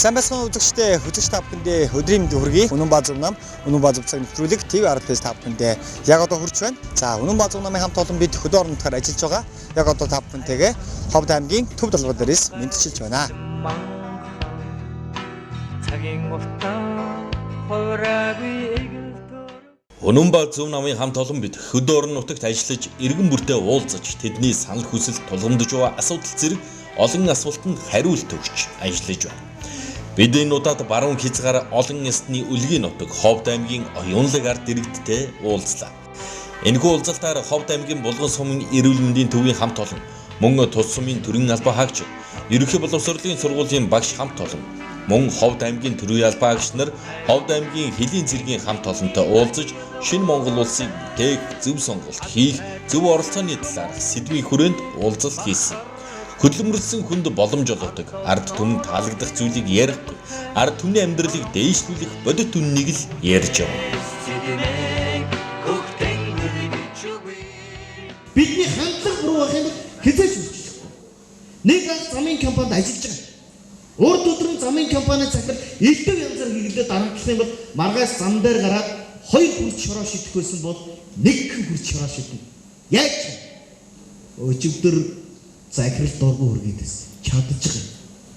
Сайн байцгаана үзэгчдээ хүзэгч та бүхэндээ өдрийн мэнд хүргэе. Үнэн баа зөв нам, үнэн баа зөв цаг нэвтрүүлэг TV Art-ээс та бүхэндээ яг одоо хүрч байна. За үнэн баа зөв намын хамт олон бид хөдөө орон нутгаар ажиллаж байгаа. Яг одоо та бүхэнтэйгээ Ховд аймгийн Төв Долгоо дээрээс мэдчилж байна. Үнэн баа зөв намын хамт олон бид хөдөө орон нутагт ажиллаж иргэн бүртээ уулзаж тэдний санал хүсэл тулгамдж байгаа асуудал зэрэг олон асуултанд хариулт өгч ажиллаж байна. Бид энэ удаад баруун хязгаар олон ясны үлгийн нутаг Ховд аймгийн Оюунлаг ард иргэдтэй уулзлаа. Энэхүү уулзалтаар Ховд аймгийн Булган сумын эрүүл мэндийн төвийн хамт олон, мөн тус сумын төрийн албан хаагч, ерөнхий боловсролын сургуулийн багш хамт олон, мөн Ховд аймгийн төрийн албан хаагч нар Ховд аймгийн хэлийн цэргийн хамт олонтой уулзаж шинэ Монгол улсыг дэг зөв сонголт хийх зөв оролцооны талаар сэдвийн хүрээнд уулзалт хийсэн. Хөдөлмөрлсөн хүнд боломж олгодог, ард түмэнд таалагдах зүйлийг ярихгүй, ард түмний амьдралыг дээшлүүлэх бодит үннийг л ярьж байгаа. Бидний хандлага буруу байхыг хязгаарч үзчихгүй. Нэг замын компанид ажиллаж байгаа. Урд өдрөн замын компани захирал элдв янзаар хийгдээд дарамтлах юм бол маргаас зам дээр гараад 2 хүрч шороо шидэх байсан бол 1 хүрч шороо шиднэ. Яг өчигдөр захирал дургу хүргээдээс чадж байгаа.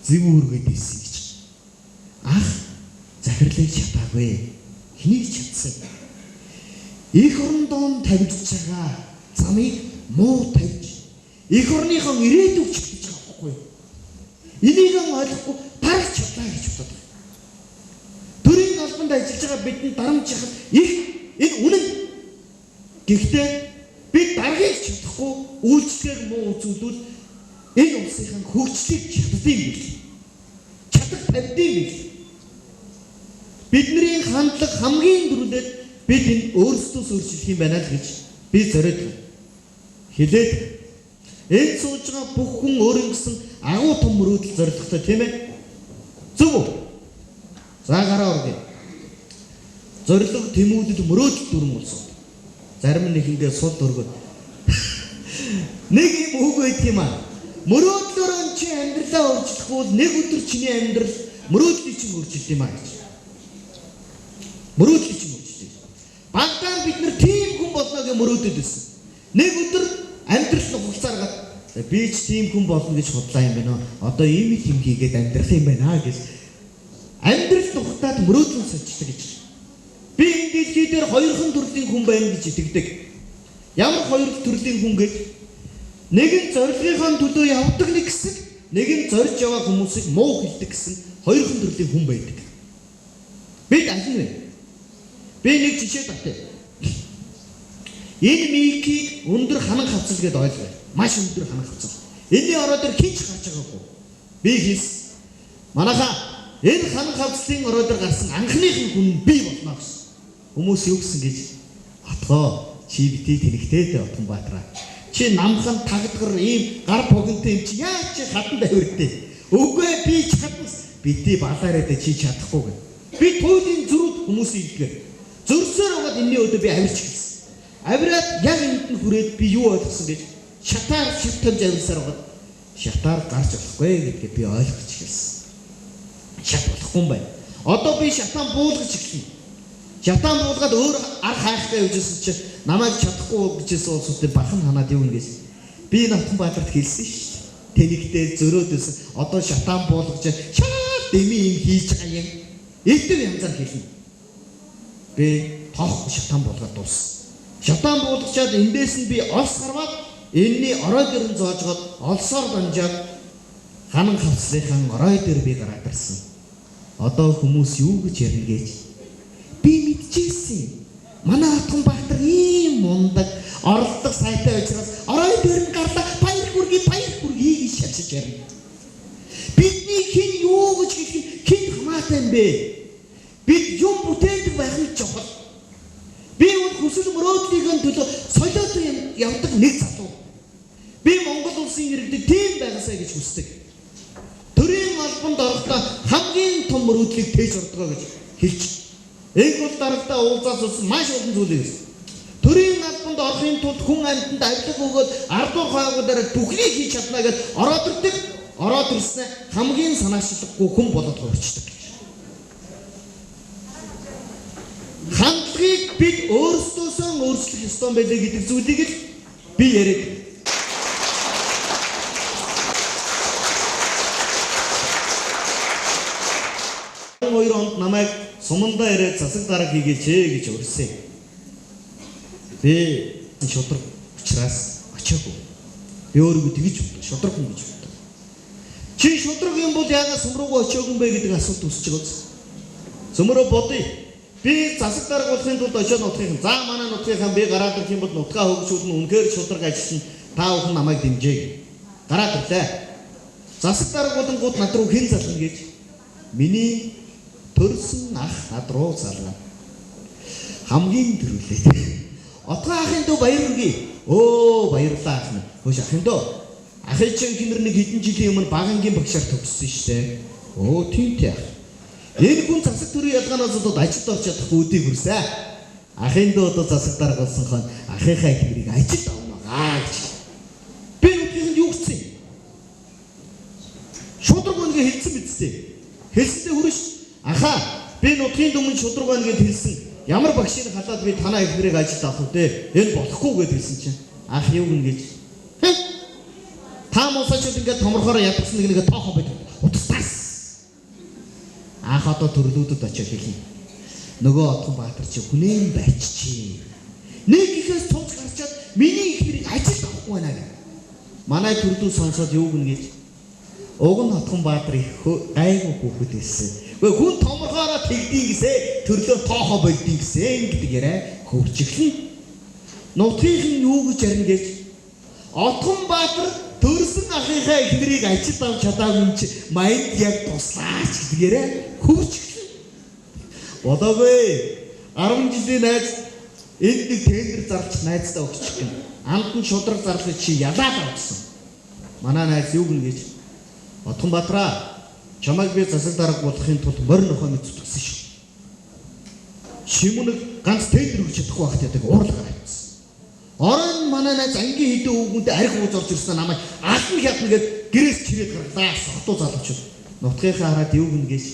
Зэв хүргээдээс гэж. Ах захирлыг чатаагүй. Хэнийг чадсан? Их орондоо тавьж байгаа замыг муу тавьж их орныхон ирээдүйг чигтэж байгаа байхгүй юу? Энийг ойлгохгүй дараг чадлаа гэж боддог. Төрийн албанд ажиллаж байгаа бидний дарамж яхад их энэ үнэн. Гэхдээ бид даргаыг чадахгүй үйлчлэгийг муу үзүүлвэл энэ улсын хөгжлийг чаддсан юм биш. Чадах тавьдсан юм биш. Бидний хандлага хамгийн дөрөвдөд бид энэ өөрсдөөс өөрчлөх юм байна л гэж би зориод хэлээд энэ сууж байгаа бүх хүн өөрийн гэсэн агуу том мөрөөдөл зорилготой тийм ээ. Зөв үү? За гараа оргий. Зорилго тэмүүлэл мөрөөдөл дүрм болсон. Зарим нэхэндээ сул дөргөд. Нэг юм үг байт юм аа. Мөрөөдлөөр чи амьдралаа өөрчлөхгүй нэг өдөр чиний амьдрал мөрөөдлийг чинь өөрчилдөг юм аа гэж. Мөрөөдлийг чинь өөрчилдөг. Багтаа бид нар тийм хүн болно гэж мөрөөдөд байсан. Нэг өдөр амьдрал хугацаар гад би ч тийм хүн болно гэж бодлоо юм байна. Одоо ийм юм хийгээд амьдрах юм байна гэж амьдрал хугацаад мөрөөдлөө сочдөг гэж. Би энэ дэлхий дээр 2 төрлийн хүн байна гэж итгэдэг. Ямар 2 төрлийн хүн гэж? Нэг нь зорилгын төлөө явдаг нэг хэсэг, нэг нь зорж яваа хүмүүсийг муу хэлдэг гэсэн 2 төрлийн хүн байдаг. Бид аль нь вэ? Би нэг жишээ батъя. Энэ микийг өндөр ханан хавцал гэдээ ойлгоё. Маш өндөр ханан хавцал. Энэний ороо дээр хинч гарч байгаагүй. Би хэлсэн. Манайхаа энэ ханан хавцлын ороо дээр гарсан анхных хүн би болно гэсэн. Хүмүүс юу гэсэн гэж отгоо чи бити тэнэгтэй Отгонбаатраа. Чи намхан тагдгар ийм гар богинтой юм чи яа чи хатан давирдээ. Үгүй би чадсан. Бити балаараа дэ чи чадахгүй гэ. Би туйлын зүрүүд хүмүүсийн илгээ. Зөрсөөр угаад энэний өдөө би авирч гэлсэн. Авираад яг энд нь хүрээд би юу ойлгосон гэж шатаар шивтэмж авирсаар угаад шатаар гарч болохгүй гэдгээ би ойлгож гэлсэн. Шат болохгүй юм байна. Одоо би шатаан буулгаж эхэлнэ. Шатаан буулгаад өөр арга хайхтай явжсэн чи намайг чадахгүй гэжсэн улсуудыг бахан ханаад явна гэж би Отгонбаатарт хэлсэн шүү дээ. Тэнэгтэй зөрөөдөөс одоо шатаан буулгаж шаа дэми юм хийж байгаа юм. Элдв янзаар хэлнэ. Би тоох шатаан буулгаад дууссан. Шатаан буулгачаад эндээс нь би олс гаргаад энэний орой дээр нь зоожгоод олсоор банжаад ханан хавцлынхан орой дээр би гараад ирсэн. Одоо хүмүүс юу гэж ярина гэж би мэдчихсэн. Манай Отгонбаатар ийм мундаг оролдог сайтай учраас орой дээр нь гарлаа баяр хүргэе гэж шалжиж ярина. Бидний хэн юу гэж хэлэх хэн хамаатай юм бэ? Бид юм бүтээдэг байх нь чухал. Би хүсэл мөрөөдлийнхөө төлөө солиод явдаг нэг залуу. Би Монгол улсын иргэдэд тийм байгаасаа гэж хүсдэг. Төрийн албанд орохдоо хамгийн том мөрөөдлийг тээж ордгоо гэж хэлж. Энэ бол дарагтаа уулзаад ус маш олон зүйл юм. Төрийн албанд орохын тулд хүн амьтанд авилга өгөөд ардуур хаагуудаараа бүхнийг хийж чадна гэж ороод ирдэг. ороод ирснээр хамгийн санаачлаггүй хүн болоод хувирчдаг. Хандлагыг бид өөрсдөөсөө өөрчлөх ёстой байлээ гэдэг зүйлийг л би яриад. 2 онд намайг сумандаа ирээд засаг дарга хийгээч гэж урьсан. Би шудраг учраас очоогүй. Би өөрийгөө тэгж боддог. Шудраг хүн гэж боддог. Чи шудраг юм бол яагаад сум руугаа очоогүй юм бэ гэдэг асуулт үүсэж байгаа биз? Сумруу бодъё. Би засаг дарга болохын тулд очоод нутгийн. За манай нутгийнхаа би гараад ирэх юм бол нутгаа хөгжүүлнэ. Үнэхээр шудраг ажиллана. Та бүхэн намайг дэмжээг. Гараад ирлээ. Засаг дарга болонгууд над руу хэн зална гэж. Миний төрсөн ах над руу зална. Хамгийн төрүүлээд. Отгоо ахын дөө баяр үргээ. Өө баярлалаа ах минь. Хөөш ахын дөө. Ахын чинь хинэр нэг хэдэн жилийн өмнө багангийн багшаар төгссөн штэ. Өө тийм тий ах. Энэ хүн засаг төрийн ялгаанаас одоо ажилд орж чадахгүй үдийг хүрсэ. Ахын дөө одоо засаг дарга болсон хон ахынхаа хэмрийг ажилд авна гэж. Би нүдгийхэнд юу гэсэн юм? Шудраг үнгээ хэлсэн бидтэй. Хэлсэндээ хүрэж ахаа би нутгийн өмнө шудраг байна гэд хэлсэн. Ямар багшийг халаад би танаа ихнэрийг ажилд авах вэ? Энэ болохгүй гэд хэлсэн чинь ах юу гин гэж. Та мосочод ингээд томорхороо ядсан нэг тоохоо байд. Утастас. Ах одоо төрлүүдэд очиж хэлнэ. Нөгөө Отгон Баатар чи хүнээн байччи. Нэг ихээс тулж гарчаад миний ихнэрийг ажилд авахгүй байна гэх. Манай төрлөө сонсоод юу гин гэж. Уг нь Отгон Баатрын гайгүй хүүхэд байсан. Гэхдээ хүн томорхоороо тэгдий гэсээ төрлөө тоохоо болдгийг гэсэн гэдэг яриа хөвчглэн. Нутгийнхэн юу гэж ярина гэж Отгон Баатар төрсөн ахынхаа ихнэрийг ажилд авч чадаагүй юм чи майнд яг туслаач гэдэг яриа хөвчглэн. Бодоогүй 10 жилийн найз энд нэг тендер зарч найздаа өгчих гэн. Амд нь шудраг зарлаж чи ялаад авсан. Манай найз юу гэн гэж Отгон Баатраа чамайг би засаг дарга болохын тулд морин нохойг зүтгэсэн шүү. Шимүнэг ганц тендер өгч чадахгүй байх гэдэг уурлага авчихсан. Орон манай найз ангийн хэдэн өвгөнд арх ууз орж ирсэн намайг алан хятна гэд гэрээс чирээд гарлаа сохтуу залуучууд. Нутгийнхаа хараад юу гэнэ гэж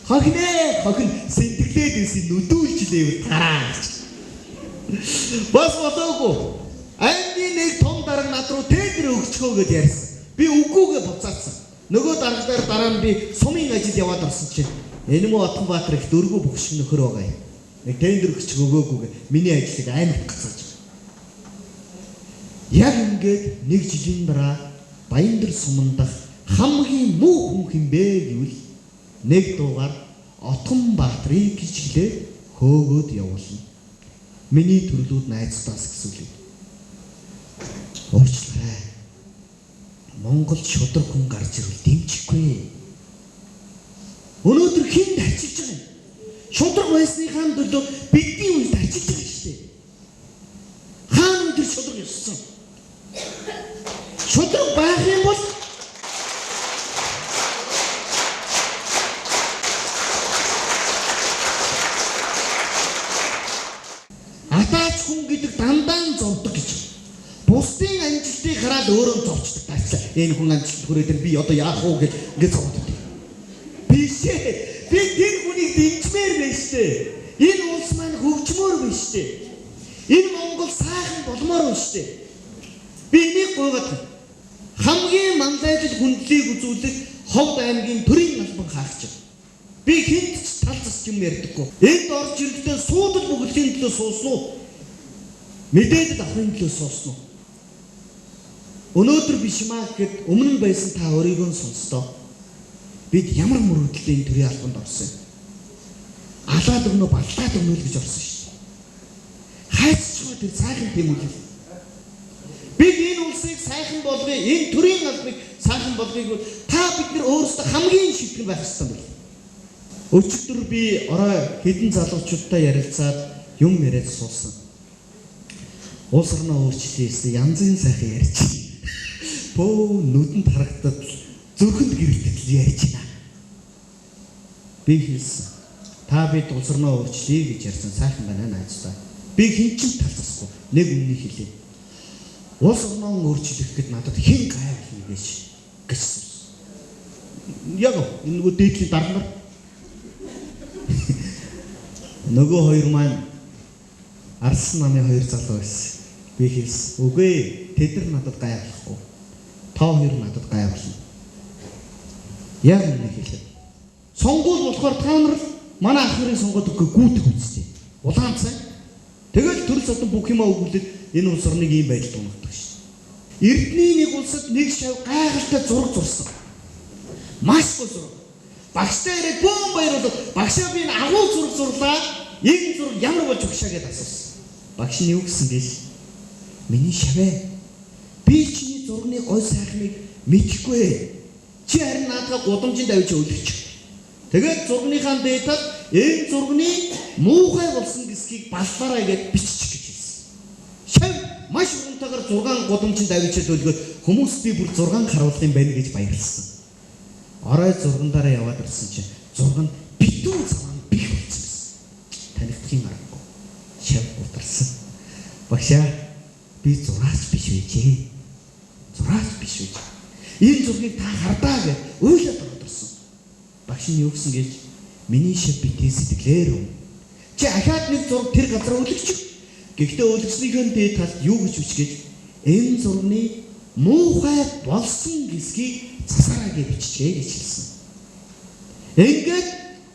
хохин сэндэглээд ирсэн нүдүүлжлээ тараа гэж. Бас бодоогүй. Ангийн нэг том дарга над руу тендер өгчхөө гэд ярьсан. Би үгүйгээ буцаацсан. Нөгөө даргалаар дараа нь би сумын ажил яваад орсон чинь энэ мө Отгон Баатар их дөрвөө бөхш нөхөр байгаа юм. Нэг тендер өгч өгөөгүйгээ миний ажлыг аймагт гацааж. Яг ингээд нэг жилийн дараа Баяндар суман дах хамгийн муу хүн хэмбэ гэвэл нэг дуугаар Отгон Баатрыг гिचглээ хөөгөөд явуулна. Миний төрлүүд найзтаас гэсэн үг. Уучлаарай. Монгол шудраг хүн гарч ирвэл дэмжихгүй. Өнөөдөр хэн арчилж байгаа юм? Шудраг байсныхаа төлөө бидний үед арчилж байгаа шүү дээ. Хаана өндөр шудраг ёссон? Шудраг байх юм бол атаач хүн гэдэг дандаа зовдөг гэж. Бусдын амжилтыг хараад өөрөө зовчдөг. Энэ хүн амжилт хүрээд би одоо яах вэ гэж ингэж зовдог. Бишээ. Би тэр хүнийг дэмжмээр байна штэ. Энэ улс маань хөгжмөр байна штэ. Энэ Монгол сайхан болмоор байна штэ. Би энийг гойгоод хамгийн мандайжл хүндлийг үзүүлэх Ховд аймгийн төрийн албан хаагч. Би хинт ч тал зас юм ярьдаггүй. Энд орж ирэхдээ суудал бүгэлтийн төлөө суусан уу? Мэдээлэл авахын төлөө суусан уу? Өнөөдөр биш маа гэхэд өмнө нь байсан та өөрийгөө сонстоо. Бид ямар мөрөдлийн төрийн албанд орсон юм? Алаад өгнө баллаад өгнө л гэж орсон шүү дээ. Хайцчгүй тэр сайхан тэмүүлэл. Бид энэ улсыг сайхан болгоё, энэ төрийн албыг сайхан болгоё. Та бид нар өөрсдөө хамгийн шийтгэн байх ёстой юм байна. Өчигдөр би орой хэдэн залуучуудтай ярилцаад юм яриад суусан. Улс орноо өөрчлөлтөөс янзын сайхан ярьж. Бөө нүдэнд харагдаад зүрхэнд гэрэлтэд ярьж байна. Би хэлсэн. Та бид улс орноо өөрчлөе гэж ярьсан сайхан байна найздаа. Би хэн ч талцахгүй. Нэг үннийг хэлээ. Улс орноо өөрчлөх гэд надад хэн гай хийгээш гэсэн. Яг энэ нөгөө дээдлийн дарамар. Нөгөө хоёр маань Арслан намын хоёр залуу байсан. Би хэлсэн. Үгүй тэд нар надад гайхахгүй. Та хоёр надад гайхуулна. Яг үнэ хэлээ. Сонгуул болохоор та нар манай ах нарын сонгоод өгөх гүйдэг үстэй. Улаанцай. Тэгэл төрөл сотон бүх юмаа өгүүлээд энэ улс орныг ийм байдалд унагдаг шин. Эрдний нэг улсад нэг шав гайхалтай зураг зурсан. Маш гоо зураг. Багштай ирээд бөөн баярлал. Багшаа би энэ агуу зураг зурлаа. Энэ зураг ямар болж өгшаа гэдээ асуусан. Багш нь юу гэсэн гээл? Миний шавээ. Би чиний зургийн гой сайхныг мэдэхгүй. Чи харин наадаа гудамжинд авч өлгөч. Тэгээд зургийнхаа дээдад энэ зургийн муухай болсон гэсгийг баллаараа гэж биччих гэж хэлсэн. Шав маш урантайгаар 6 гудамжинд авчиад өлгөөд хүмүүс би бүр 6 харуулах юм байна гэж баярлсан. Орой зургандаараа яваад ирсэн чинь зураг нь битүү цаван бих болсон гэсэн. Танигдхийн аргагүй. Шав ударсан. Багшаа би зураач биш байжээ. Зураач биш байж. Энэ зургийг та хардаа гэж ойлоод ордорсон. Багш нь юу гэсэн гээл миний шив битээ сэтгэлээр юм. Чи ахаад нэг зураг тэр газар өлгөчих. Гэхдээ өлгснийхэн дээд талд юу гэж үчгэж энэ зургийн муухай болсон гэсгийг цасараагээ биччихээ гэж хэлсэн. Ингээд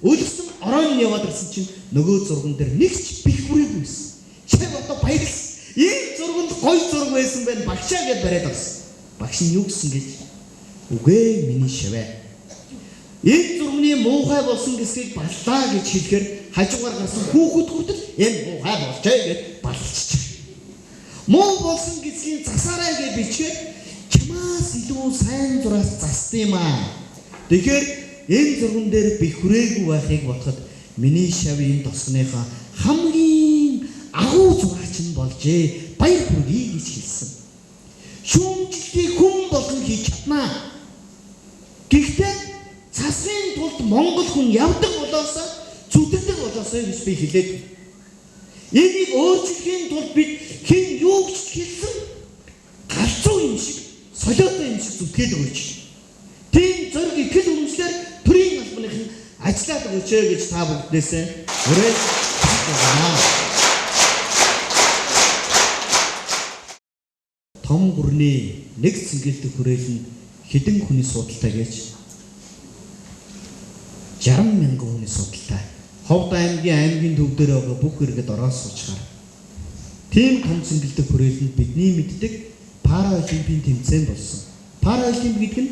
өлгсөн оройн яваад ирсэн чинь нөгөө зурган дээр нэг ч бих бүрээгүй байсан. Чи одоо баярлсан. Энэ зурганд гой зураг байсан байх багшаа гэж бариад авсан. Багш нь юу гэсэн гээл үгүй миний шавээ. Энэ зургийн муухай болсон гэсгийг баллаа гэж хэлэхээр хажуугаар гарсан хүүхэд хүртэл энэ муухай болжээ гэж балччих. Муу болсон гэсгийн засаарай гэж бичгээд чамаас илүү сайн зураас засд юм аа. Тэгэхээр энэ зурган дээр бих хүрээгүй байхыг бодоход миний шавийн тосгоныхоо хамгийн агуу зураач нь болжээ. Баяр хүргэе гэж хэлсэн. Шүүмжлэлийг хүн болгон хийж чаднаа. Гэхдээ цасрын тулд Монгол хүн явдаг болоосоо зүтгэдэг болоосоо гэж би хэлээд. Энийг өөрчлөхийн тулд бид хэн юу гэж хэлсэн галзуу юм шиг солиотой юм шиг зүтгээд өгөөч. Тийм зориг ихэл үнэмшлэр төрийн албаных нь ажиллаад өгөөч гэж та бүгднээсээ хүрээд байна. Том гүрний нэг цэнгэлдэг хүрээл нь хэдэн хүний судалтай гэж 60,000 хүний судалтай. Ховд аймгийн төв дээр байгаа бүх иргэд ороод суучгаар. Тийм том цэнгэлдэг хүрээл нь бидний мэддэг параолимпийн тэмцээн болсон. Параолимп гэдэг нь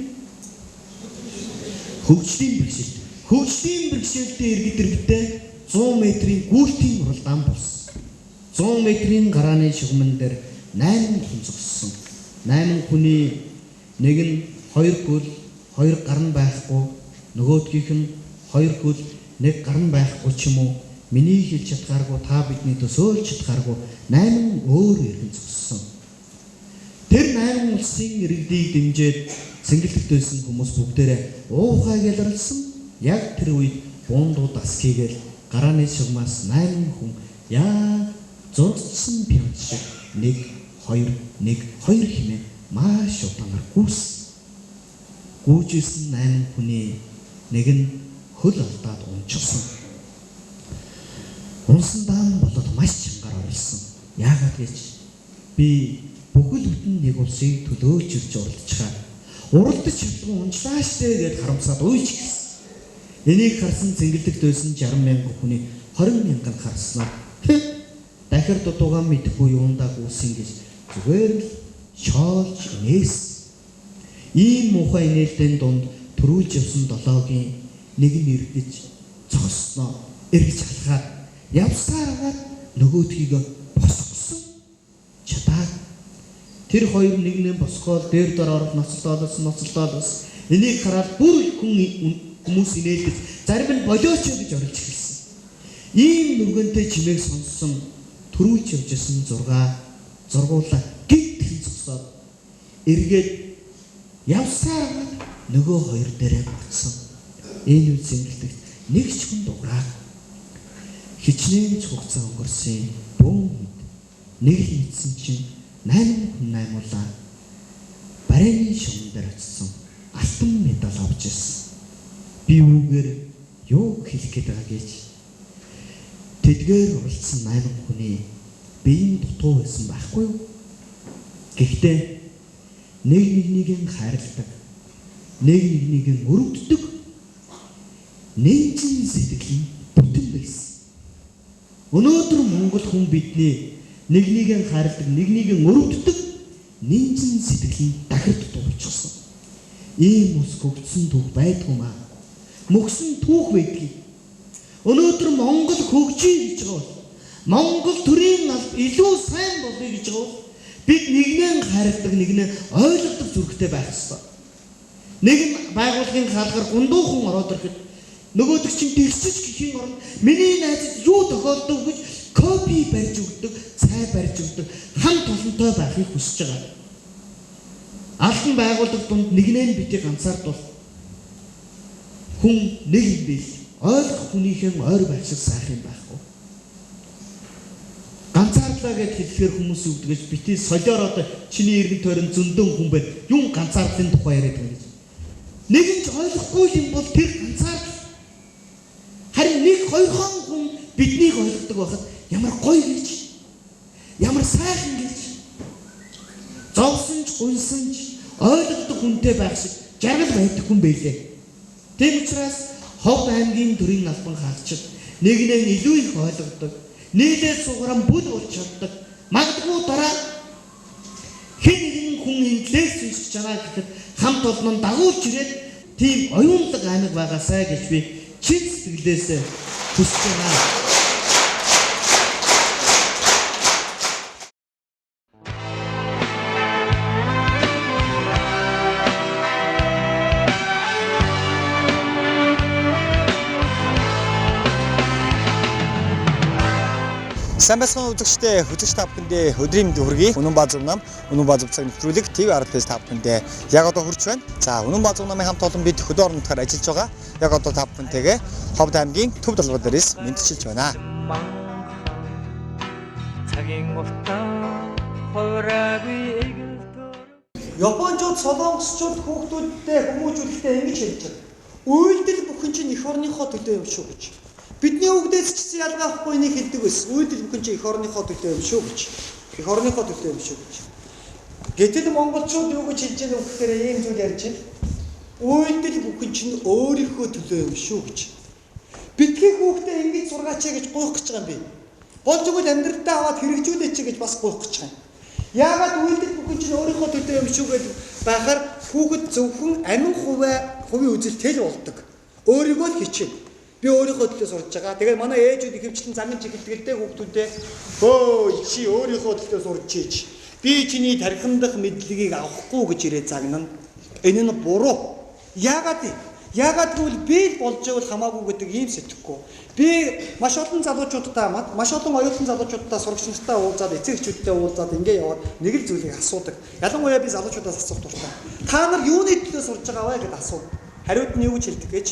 хөгжлийн бэрхшээлт. Хөгжлийн бэрхшээлтэй иргэд иргэдээ 100 метрийн гүйлтийн уралдаан болсон. 100 метрийн гарааны шугамн дээр 8 хүн зогссон. 8 хүний нэг нь 2 гүйл 2 гар нь байхгүй, нөгөөдгийнх нь 2 гүйл 1 гар нь байхгүй ч юм уу. Миний хэлж чадхааргүй та бидний төсөөлж чадхааргүй 8 өөр иргэн зогссон. Тэр 8 улсын иргэдийг дэмжиж цэнгэлэгт байсан хүмүүс бүгдээрээ уухай гэлэрлсэн. Яг тэр үед буундууд аскигээл гарааны шугамаас 8 хүн яг зурцсан пианч шиг 1 2 хэмээн маш удаанаар гүйжсэн 8 хүний нэг нь хөл алдаад унчихсан. Унсан даан болоод маш чангаар орилсон. Яагаад гэж би бүхэл бүтэн нэг улсыг төлөөж ирж уралдчихаа. Уралдаж чадгүй унжлаа штэ гэж харамсаад уйж гисэн. Энийг харсан цэнгэлдэгт байсан 60,000 хүний 20,000 харснаа. Дахир дутуугаа мэдхгүй юундаа гүйсэн гэж зүгээр л шоолж нээс. Ийм муухай нээлтийн дунд төрүүлж явсан 7-гийн нэг нь эргэж цогсноо. Эргэж халахад явсараад нөгөөдхийг босгосон. Чадаад тэр хоёр нэгнээ босгоод дээр дороор ноцлоолос. Энийг хараад бүр хүмүүс инээлдэж зарим нь болооч гэж орилж эхэлсэн. Ийм нүгэнтэй чимээг сонссон төрүүлж явж исэн зургуулаа гид зогсоод эргээд явсараад нөгөө хоёр дээрээ буцсан. Энэ үе цэнгэлдэгт нэг ч хүн дуграа хичнээн ч хугацаа өнгөрсөн бүүн нэг л мэдсэн чинь 8 хүн наймуулаа барайны шугам дээр очсон алтан медаль авч ирсэн. би үүгээр юу хэлэх гээд байгаа гэж тэдгээр оролцсон 8 хүний биеийн дутуу байсан байхгүй юу? Гэхдээ нэг нэгнийг хайрладаг, нэг нэгнийг өрөвддөг, нээжин сэтгэлийн бүтэн байсан. Өнөөдөр Монгол хүн бидний нэг нэгийг хайрладаг, нэг нэгийг өрөвддөг, нээжин сэтгэлийн дахирд дуулчихсан. Ийм ус хөгжсөн түүх байдгүй маа. Мөксөн түүх байдгийг. Өнөөдөр Монгол хөгжиж гэж байгаа бол Монгол төрийн алба илүү сайн болъё гэж байгаа бол бид нэгнээ хайрладаг, нэгнээ ойлгодог зүрхтэй байх ёстой. Нэгэн байгууллагын хаалгаар гундуухан ороод ирэхэд нөгөөдөг чинь тэгсэж гэхийн оронд миний найзад юу тохиолдов гэж копи барьж өгдөг, цай барьж өгдөг, хамт олонтой байхыг хүсэж байгаа. Албан байгууллага дунд нэгнээ бити ганцаардвал хүн нэг юм биш. Ойлгох хүнийхэн ойр байх шиг сайхан байхгүй. Ганцаардлаа гэж хэлэхээр хүмүүс үгдгэж бити солиор одоо чиний иргэн тойрон зөндөн хүн байна. Юм ганцаардлын тухай яриад байгаа гэж. Нэгэн ч ойлгохгүй юм бол тэр ганцаардл. Харин нэг хоёрхан хүн биднийг ойлгодог байхад ямар гоё гэж, ямар сайхан гэж. Зовсон ч, гунсан ч ойлгодог хүнтэй байх шиг жаргал байдаг хүн байлээ. Тийм учраас Ховд аймгийн төрийн албан хаагчид нэгнээ илүү их ойлгодог, нийлээд сугаран бүл болж чаддаг. Магадгүй дараа хэн нэгэн хүн инглиш хэлж байгаа гэхэд хамт олон нь дагуулж ирээд тийм оюунлаг аймаг байгаасай гэж би чин сэтгэлээсээ хүсэж байна. Сайн байцгаана үзэгчдээ, үзэгч та бүхэндээ өдрийн мэнд хүргэе. Үнэн баазуун нам, Үнэн баазуун цаг нэвтрүүлэг ТV 10-ээс та бүхэндээ яг одоо хүрч байна. За, Үнэн баазуун намын хамт олон бид хөдөө орон нутгаар ажиллаж байгаа. Яг одоо та бүхэнтэйгээ Ховд аймгийн төв далгал дээрээс мэдчилж байна. Япончууд, солонгосчууд хүүхдүүдтэй хүмүүжүүлэхдээ ингэж хэлж байгаа. Үйлдэл бүхэн чинь эх орныхоо төлөө юм шүү гэж. Бидний өвгдөөс ч ялгаахгүй нэг хэлдэг байсан. Үйлдэл бүхэн чинь эх орныхоо төлөө юм шүү гэж. Эх орныхоо төлөө юм шүү гэж. Гэтэл монголчууд юу гэж хэлж байгаа вэ гэхээр ийм зүйл ярьж байна. Үйлдэл бүхэн чинь өөрийнхөө төлөө юм шүү гэж. Бидний хүүхдээ ингэж сургаач гэж гуйх гэж байгаа юм би. Болж өгөл амьдралдаа аваад хэрэгжүүлээч гэж бас гуйх гэж байгаа юм. Яагаад үйлдэл бүхэн чинь өөрийнхөө төлөө юм шүү гэж байхаар хүүхэд зөвхөн амин хувийн үзэлтэй л болдог. Өөрийгөө л хичээнэ. Би өөрийнхөө төлөө сурж байгаа. Тэгээд манай ээжүүд ихэвчлэн замын чиглэлтэй хүүхдүүдээ "Хөөе, чи өөрийнхөө төлөө сурч ийж. Би чиний тархиндах мэдлэгийг авахгүй" гэж ирээ загнана. Энэ нь буруу. Яагаад гэвэл би болж байвал хамаагүй гэдэг ийм сэтгэхгүй. Би маш олон залуучуудтай маш олон оюутан залуучуудтай сурагч нартай уулзаад, эцэг эхчүүдтэй уулзаад ингэ яваад нэг л зүйлийг асуудаг. Ялангуяа би залуучуудаас асуух дуртай. Та нар юуны төлөө сурж байгаа вэ гэдээ асуув. Хариуд нь юу гэж хэлдэг гэж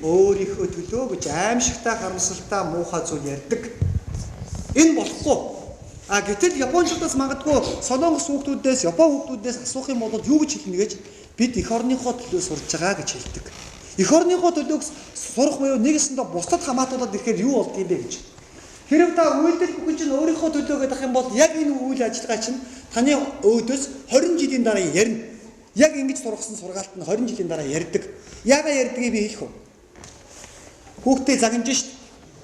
өөрийнхөө төлөө гэж аимшигтай, харамсалтай, муухай зүйл ярьдаг. Энэ болохгүй. Гэтэл японочдоос магадгүй солонгос хүүхдүүдээс, япон хүүхдүүдээс асуух юм бол юу гэж хэлнэ гэж бид эх орныхоо төлөө сурж байгаа гэж хэлдэг. Эх орныхоо төлөөг сурах буюу нэгэсэндээ бусдад хамаатуулаад ирэхээр юу болдгийм бэ гэж. Хэрэг та үйлдэл бүхэн чинь өөрийнхөө төлөө гэдэг юм бол яг энэ үйл ажиллагаа чинь таны өөдөөс 20 жилийн дараа ярина. Яг ингэж сургасан сургаалт нь 20 жилийн дараа ярьдаг. Яагаад ярьдгийг би хэлэх үү? Хүүхдээ загнаж шít.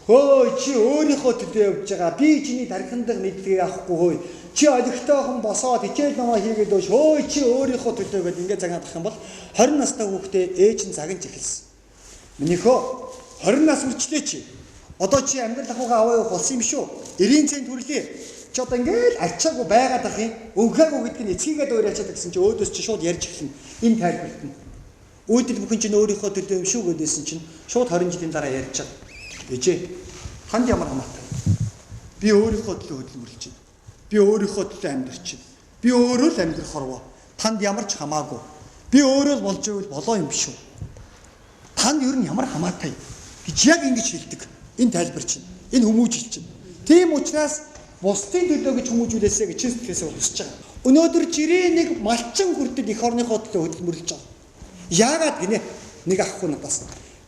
"Хөөе, чи өөрийнхөө төлөө явж байгаа. Би чиний тархиндах мэдлэгийг авахгүй хөөе. Чи олигтойхон босоод хичээл намаа хийгээд өөш. Хөөе, чи өөрийнхөө төлөө" гэдээ ингэ загнаад ах юм бол 20 настай хүүхдээ ээж нь загнаж эхэлсэн. Минийхөө 20 нас хүрчлээ чи. Одоо чи амьдрал ахуйгаа аваа явах болсон юм шүү. 90 цент хүрлээ. Чи одоо ингээл ачаагүй байгаад ах юм. Өнгөөгүй гэдэг нь эцгийгээ дөөрэлчээд гэсэн чи өөдөөс чи шууд ярьж эхэлнэ. Энэ тайлбарт нь. Үйлдэл бүхэн чинь өөрийнхөө төлөө юм шүү гэдээсэн чинь шууд 20 жилийн дараа ярьж байгаа. Ээжээ. Танд ямар хамаатай? Би өөрийнхөө төлөө хөдөлмөрлөж байна. Би өөрийнхөө төлөө амьдарч байна. Би өөрөө л амьдрах хорвоо. Танд ямар ч хамаагүй. Би өөрөө л болж байвал болоо юм биш үү? Танд ер нь ямар хамаатай гэж яг ингэж хэлдэг. Энэ тайлбар чинь. Энэ хүмүүжил чинь. Тийм учраас бусдын төлөө гэж хүмүүжүүлээсэй гэж сэтгэлээсээ хүсэж байгаа. Өнөөдөр жирийн нэг малчин хүртэл эх орныхоо төлөө хөдөлмөрлөж байгаа. Яагаад гинэ? Нэг ахгүй надаас.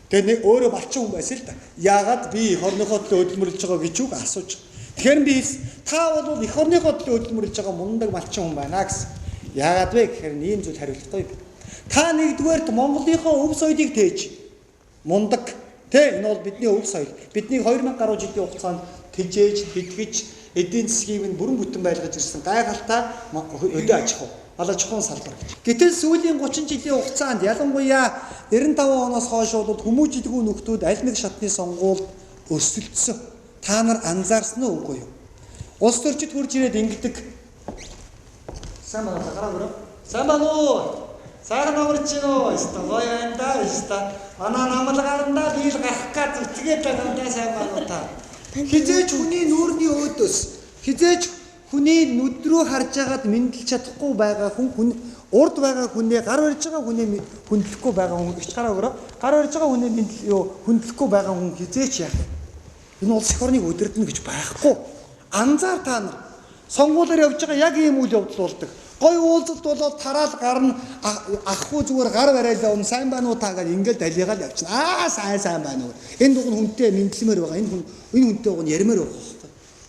Тэгээ нэг өөрөө малчин хүн байсан л да. Яагаад би эх орныхоо төлөө хөдөлмөрлөж байгаа гэж үг асууж. Тэгэхээр би та бол эх орныхоо төлөө хөдөлмөрлөж байгаа мундаг малчин хүн байна гэсэн. Яагаад вэ гэхээр ийм зүйл хариултгүй. Та нэгдүгээрт Монголынхоо өв соёлыг тээж мундаг тэ энэ бол бидний өв соёл. Бидний 2000 гаруй жилийн хугацаанд тэжээж, хэдгэж, эдийн засгийг нь бүрэн бүтэн байлгаж ирсэн гайхалтай өдөө аж ахуйн салбар гэж. Гэтэл сүүлийн 30 жилийн хугацаанд ялангуяа 95 оноос хойш бол хүмүүжлгүй нөхдүүд аль нэг шатны сонгуульд өсөлдсөн. Та нар анзаарсан уу үгүй юу? Улс төрчид хурж ирээд ингэдэг. Сайн байна уу? Гараа өрөө. Сайн байна уу? Сайхан амарч гинөө. Өстө гоё байна да. Өстө манай намалгаанда биел гарах гэж зүтгээд байгаа сайн байна уу та? Хизээч хүний нүүрний өөдөөс хизээч хүний нүд рүү харж агаад мэдлж чадахгүй байгаа хүн урд байгаа хүнээ гар барьж байгаа хүнээ хүндлэхгүй байгаа хүн ихч гараа өрөө. Гар барьж байгаа хүнээ хүндлэхгүй байгаа хүн хизээч яах. Энэ улс эх орныг өдөрдөн гэж байхгүй. Анзаар та нар сонгуулиар явж байгаа яг ийм үйл явдал болдог. Гой уулзалт болоод тараал гарна ахгүй зүгээр гар бариалаа өмнө сайн байна уу та гэж ингээл далигаал явчихна. Сайн байна уу. Энэ дуг нь хүнтэй мэдлэмээр байгаа. Энэ хүнтэй уг нь ярмаар байгаа.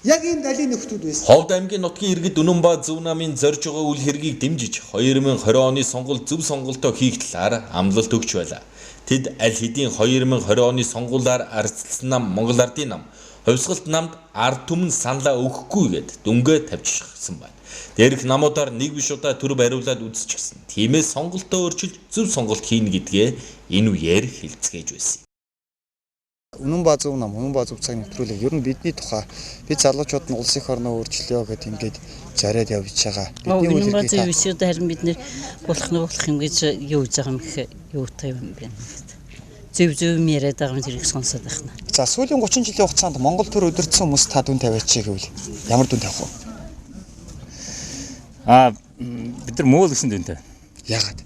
Яг ийм далийн нөхдүүд байсан. Ховд аймгийн нутгийн иргэд Үнэнбаа Зөв намын зорж байгаа үйл хэргийг дэмжиж 2020 оны сонгуульд зөв сонголтоо хийх талаар амлалт өгч байлаа. Тэд аль хэдийн 2020 оны сонгуулиар арчилсан нам Монгол Ардын нам хувьсгалт намд ард түмэн саналаа өгөхгүй гэд дүнгээ тавьчихсан байна. Дээрх намуудаар нэг биш удаа төрөв хариулаад үзчихсэн. Тиймээс сонголтоо өөрчилж зөв сонголт хийнэ гэдгээ энэ үеэр хэлцгээж байсан. Үнэнбаа Зөв нам, Үнэнбаа Зөв цаг нэвтрүүлэг ер нь бидний тухай бид залуучууд нь улс эх орноо өөрчлөё гэд ингээд зориод явж байгаа. Бидний Үнэнбаа Зөв вишүүд харин бид нэр болох юм гэж юу гэж байгаа юм гэхээр юутай юм бэ? Зөв яриад байгаа юм зэрэг сонсоод байна. За сүүлийн 30 жилийн хугацаанд Монгол төр өдөрдсөн хүмүүс та дүн тавиач гэвэл ямар дүн тавих вэ? Бид нар муу л гэсэн дүнтэй. Яагаад?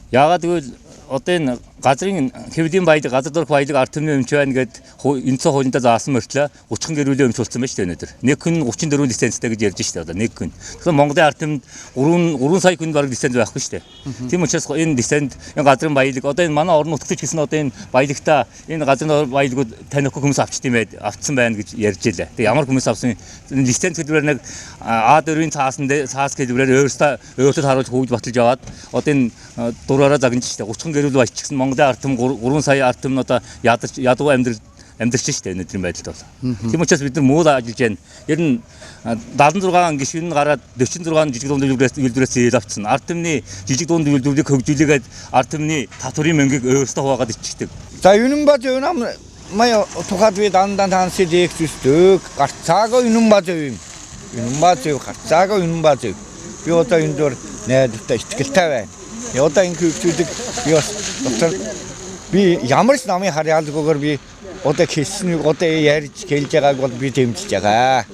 Яагаад гэвэл одоо энэ газрын хэвлийн баялаг, газар дөрөх баялаг ард түмний өмч байна гэд энэ цоо хуулиндаа заасан мөртлөө 30 гэрүүлийн өмч болсон байна шүү дээ өнөөдөр. Нэг хүн 34 лицензтэй гэж ярьж шүү дээ одоо нэг хүн. Тэгэхээр Монголын ард түмэнд 3 сая хүн бараг лиценз байхгүй шүү дээ. Тийм учраас энэ лиценз энэ газрын баялаг одоо энэ манай орон нутгч гэсэн одоо энэ баялагта энэ газрын баялагууд танихгүй хүмүүс авчсан байна гэж ярьж илээ. Тэгээ ямар хүмүүс авсан лиценз хэлбэрээр нэг А4-ийн цаас хэлбэрээр өөртөө харуулж хөвж баталж яваад одоо энэ дураараа загнаж шүү дээ. 30 гэрүүл баячсан Монголын ард түмэн 3 сая ард түмэн одоо ядуу амьдрч штэ өнөөдрийн байдалд бол. Тийм учраас бид нар муу ажиллаж байна. Ер нь 76 гишүүн гараад 46 жижиг дунд үйлдвэрээс зээл авцсан. Ард түмний жижиг дунд үйлдвэрийг хөгжүүлээд ард түмний татврын мөнгийг өөрсдөө хуваагаад иччихдэг. За Үнэнбаа Зөв нам мая тухайд би дандаа таансын дээгчдэг. Гарцаагаа Үнэнбаа Зөв юм. Үнэнбаа Зөв гарцаагаа Үнэнбаа Зөв. Би одоо энэ дөр найдвартай итгэлтэй байна. Одоо энэ хөгжүүлэг би бас доктор би ямар ч намын харьяалгүйгээр би одоо хэлсэн одоо ярьж хэлж байгааг бол би дэмжиж байгаа.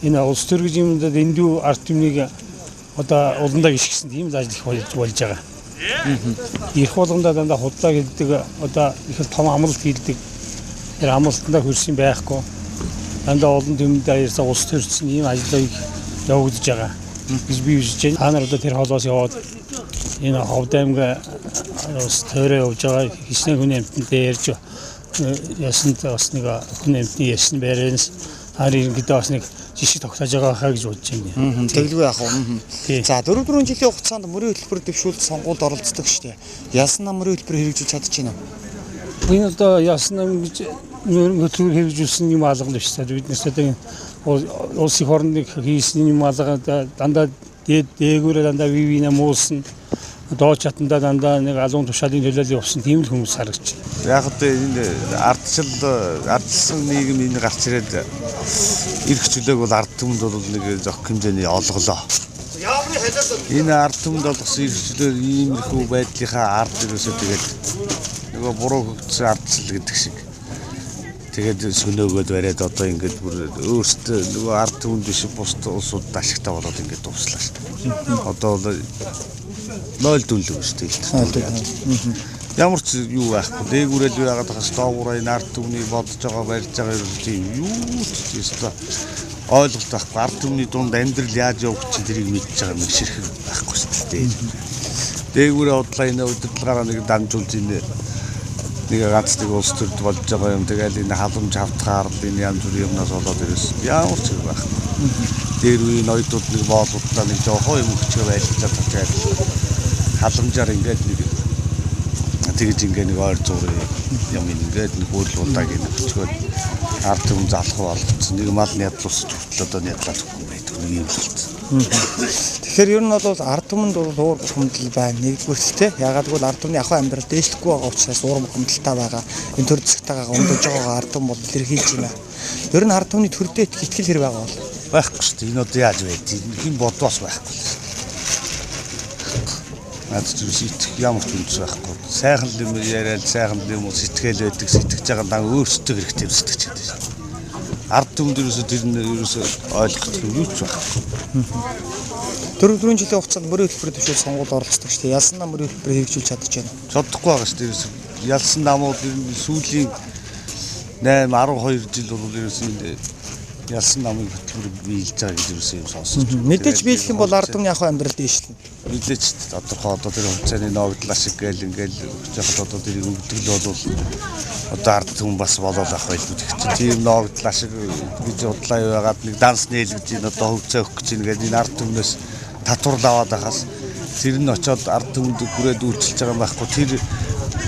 Энэ улс төр гэж юмд эндүү ард түмнийг одоо уландаа гიშгсэн тийм ажил их болж байгаа. Ирэх болгондоо дандаа худлаа гэдэг одоо их том амлалт хийдэг. Тэр амлалтандаа хөрсөн байхгүй. Дандаа олон түмэнд ярьсан улс төрсөн ийм ажлыг явагдаж байгаа. Гэж би үзэж байна. Та нар одоо тэр холоос яваад энэ Ховд аймгийн улс төрөө явж байгаа хичнээн хүний амьтантай ярьж ясанд бас нэг хүний амьтны ясны байраас харин гэдэг бас нэг жишээ тогтоож байгаа хаа гэж бодож байна. Тэглгүй яах вэ? За 4 жилийн хугацаанд мөрийн хөтөлбөр дэвшүүлэлт сонгуульд оролцдог шүү дээ. Ясан нам мөрийн хөтөлбөр хэрэгжүүлж чадчихна уу? Энэ одоо ясан нам гэж мөрийн хөтөлбөр хэрэгжүүлсэн юм алгал биш. Биднээс одоо улс эх орныг хийсэн юм алгаа дандаа дээгүүрээ дандаа вивинэ муулсан дооч чатандаа дандаа нэг алуун тушаалын төлөөлөл явуулсан тийм л хүмүүс харагч. Яг одоо энэ ардчилсан нийгэм энэ гарч ирээд эрх чөлөөг бол ард түмэнд бол нэг зөх хэмжээний олголоо. Энэ ард түмэнд олгосон эрх чөлөө иймэрхүү байдлынхаа ард ерөөсөө тэгээд нөгөө буруу хөгжсөн ардчил гэдэг шиг тэгээд сүнөөгөөд бариад одоо ингээд бүр өөртөө нөгөө ард түмэнд биш бус улсууд ашигтай болоод ингээд дуслаа шүү дээ. Одоо бол 0 дүнлэг шүү дээ. Ямар ч юу байхгүй. Дээгүүрэл яагаад хас доогуур энэ ард түмний бодож байгаа барьж байгаа юм тийм юу ч ёстой ойлголт байхгүй. Ард түмний дунд амьдрал яаж явах чинь тэрийг мэдж байгаа мэгшэрхэн байхгүй шүү дээ. Дээгүүрээ бодлоо энэ удирдлагаараа нэг дамжуулж энэ нэг ганц нэг улс төрд болж байгаа юм. Тэгэл энэ халамж хавтгаар энэ янз бүрийн юмнаас болоод ирсэн. Ямар ч юм байхгүй. Дээр үеийн ноёдууд нэг боолуудаа нэг жоохон юм өчгөө байлжаад тачаад халамжаар ингээд нэг тэгж ингээд нэг ойр зургийн юм ингээд нэг хөөрлуудаг юм өчгөө ард түмэн залах болгоцсон. Нэг мал нядлуулсаж хүртэл одоо нядлаад өгөхгүй байдаг нэг юм л болсон. Тэгэхээр ер нь бол ард түмэнд бол уур хэмдэл байна. Нэгдүгээр л те. Ягаад гэвэл ард түмний ахуй амьдрал дээшлэхгүй байгаа учраас уур хэмдэлтэй байгаа. Энэ төр зэгтэйгээ ундаж байгаа ард түмэн бол илэрхийлж байна. Ер нь ард түмний төрдөө итгэл хэрэг байгаа бол байхгүй шүү дээ. Энэ одоо яаж вэ? Хин бодвол байхгүй. Наад зүс итгэх ямар ч үнс байхгүй. Сайхан юм яриад сайхан юм сэтгэл байдаг. Сэтгэж байгаа дан өөрсдөө хэрэгтэй сэтгэж байдаг. Ард түмэнд ерөөсөө тэр нь ерөөсөө ойлгох юм юу ч байхгүй. 4 жилийн хугацаанд мөрийн хөтөлбөр төвшөл сонгуульд оролцдог шүү дээ. Ялсан нам мөрийн хөтөлбөрийг хэрэгжүүлж чадаж байна. Чадахгүй байгаа шүү дээ. Ялсан намууд сүүлийн 8 12 жил бол ерөөсөө ялсан намын хөтөлбөр биелж байгаа гэж ерөөсөө юм сонсож байна. Мэдээж биелэх юм бол ард түмний ахуй амьдрал дээшлэн. Мэдээж тодорхой одоо тэр хугацааны ногдлаа шиг гээл ингээл жахад одоо тэр өвдгөл бол одоо ард түмэн бас болоод ах байлгүй гэх чинь тийм ногдлаа шиг гэж удлаа яваад нэг данс нээлгэж ин одоо хөвцөө өгөх гэж ингээд энэ ард түмнээс татвар аваад байхаас тэр нь очиод ард түмэнд хүрээд үйлчилж байгаа юм байхгүй. Тэр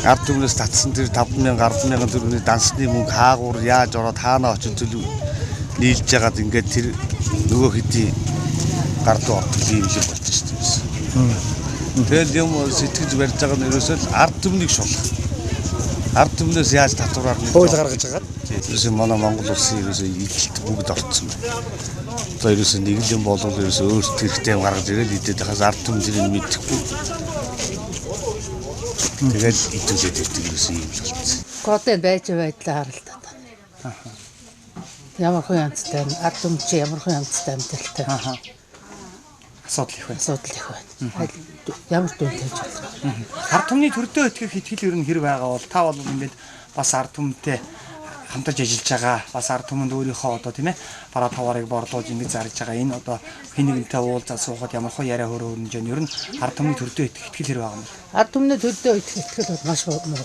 ард түмнээс татсан тэр 5,000 10,000 төгрөгийн дансны мөнгө хаагуур яаж ороод хаана очиж төлөв нийлж ягаад ингээд тэр нөгөө хэдий гардуу ордог юм шиг болж шүү дээ. Тэгэл юм сэтгэж барьж байгаа нь ерөөсөө ард түмнийг шулах. Ард түмнээс яаж татвараар нэг хууль гаргаж байгаа. Ерөөсөө манай Монгол улсын ерөөсөө идэлт бүгд орцсон байна. Одоо ерөөсөө нэг л юм болвол ерөөсөө өөрсдөө хэрэгтэй юм гаргаж ирээд идээд хаас ард түмэн зэрэг мэдэхгүй. Тэгэл идүүлээд ирдэг ерөөсөө юм л болсон. Готой байж байдлаа харалтаад. Ямар хүн янзтай ард түмэн чи ямар хүн янзтай амтэлтэй. Асуудал их байна. Асуудал их байна. Ямар дүнтэй байж байна. Ард түмний төрдөө итгэх итгэл ер нь хэр байгаа бол та бол ингээд бас ард түмэнтэй хамтарч ажиллаж байгаа. Бас ард түмэнд өөрийнхөө одоо тийм ээ бараа таваарыг борлуулж ингэж зарж байгаа. Энэ одоо хин нэгнтэй уулзаад суухад ямар хөө яриа хөрөө хөрнөж байна. Ер нь ард түмний төрдөө итгэх хэр байгаа юм. Ард түмний төрдөө итгэл бол маш муу байна.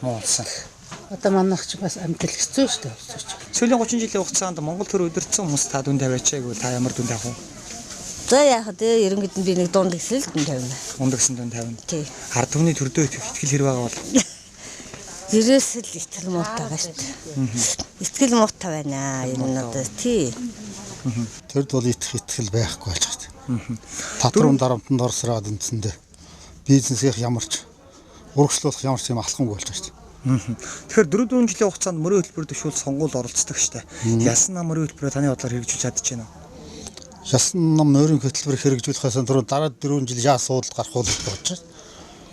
Муулсан. Одоо манайх ч бас амтэл хэцүү шүү дээ. Сүүлийн 30 жилийн хугацаанд Монгол төр өдөрцөн хүмүүс та дүн тавиач гэвэл та ямар дүн тавих вэ? За яах вэ? Ерөнхийд нь би нэг дунд гэсэл дүн тавина. Дунд гэсэн дүн тавина. Тий. Ард түмний төрдөө итгэл хэр байгаа бол Ерөөсөл итгэл муутай байгаа шүү дээ. Итгэл муутай байна. Ер нь одоо тий. Тэрд бол итгэл байхгүй болж байгаа. Татварын дарамтанд орсраад үндсэндээ бизнесийнх ямарч урагшлуулах ямар ч юм алхамгүй болж байгаа шүү дээ. Тэгэхээр 4 жилийн хугацаанд мөрийн хөтөлбөр төвшүүл сонгуульд оролцдог шүү дээ. Ялсан нам мөрийн хөтөлбөрөөр таны бодлоор хэрэгжүүлж чадчихна уу? Ялсан нам мөрийн хөтөлбөр хэрэгжүүлэхээс дараа 4 жил яа суудалд гарах уу гэж бодож